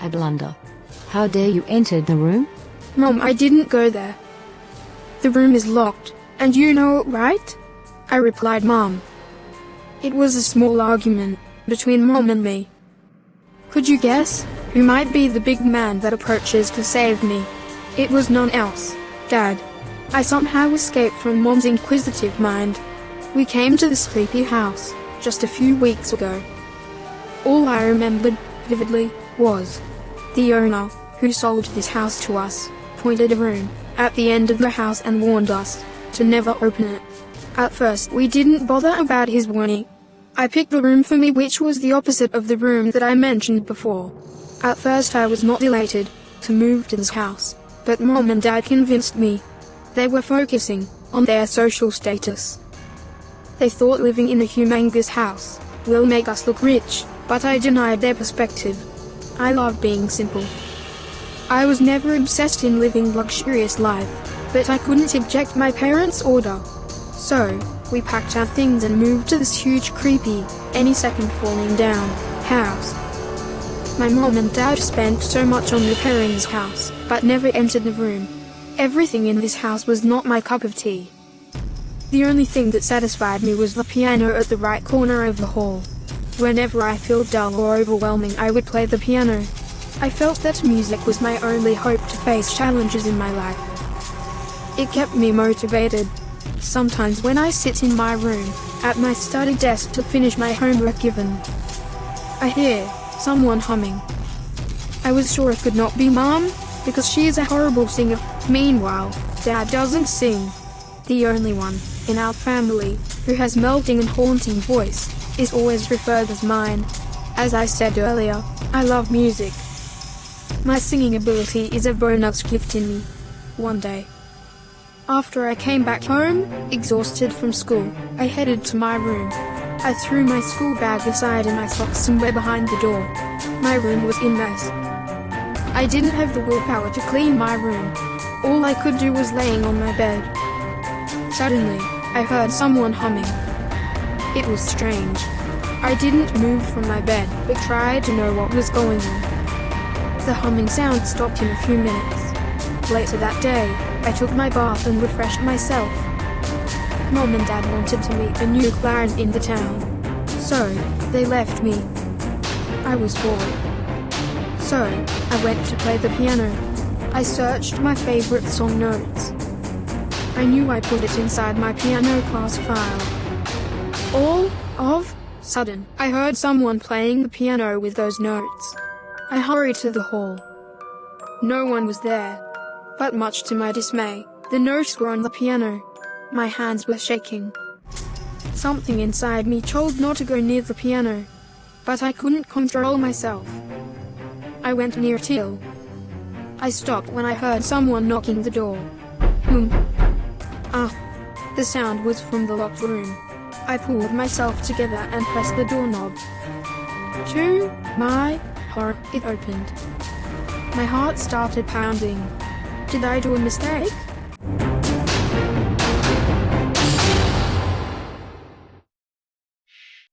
a blunder. How dare you enter the room? Mom, I didn't go there. The room is locked, and you know it, right? I replied, Mom. It was a small argument between Mom and me. Could you guess who might be the big man that approaches to save me? It was none else, Dad. I somehow escaped from Mom's inquisitive mind. We came to this creepy house just a few weeks ago. All I remembered vividly was the owner, who sold this house to us, pointed a room at the end of the house and warned us to never open it. At first we didn't bother about his warning. I picked the room for me, which was the opposite of the room that I mentioned before. At first I was not delighted to move to this house, but Mom and Dad convinced me. They were focusing on their social status. They thought living in a humongous house will make us look rich, but I denied their perspective. I love being simple. I was never obsessed in living luxurious life, but I couldn't reject my parents' order. So, we packed our things and moved to this huge, creepy, any second falling down house. My mom and dad spent so much on repairing this house, but never entered the room. Everything in this house was not my cup of tea. The only thing that satisfied me was the piano at the right corner of the hall. Whenever I felt dull or overwhelming, I would play the piano. I felt that music was my only hope to face challenges in my life. It kept me motivated. Sometimes when I sit in my room, at my study desk to finish my homework given, I hear someone humming. I was sure it could not be Mom, because she is a horrible singer. Meanwhile, Dad doesn't sing. The only one in our family who has melting and haunting voice is always referred as mine. As I said earlier, I love music. My singing ability is a bonus gift in me. One day, after I came back home, exhausted from school, I headed to my room. I threw my school bag aside and my socks somewhere behind the door. My room was in mess. I didn't have the willpower to clean my room. All I could do was laying on my bed. Suddenly, I heard someone humming. It was strange. I didn't move from my bed, but tried to know what was going on. The humming sound stopped in a few minutes. Later that day, I took my bath and refreshed myself. Mom and Dad wanted to meet a new client in the town, so they left me. I was bored, so I went to play the piano. I searched my favorite song notes. I knew I put it inside my piano class file. All of a sudden, I heard someone playing the piano with those notes. I hurried to the hall. No one was there, but much to my dismay, the notes were on the piano. My hands were shaking. Something inside me told not to go near the piano, but I couldn't control myself. I went near till I stopped when I heard someone knocking the door. The sound was from the locked room. I pulled myself together and pressed the doorknob. To my horror, it opened. My heart started pounding. Did I do a mistake?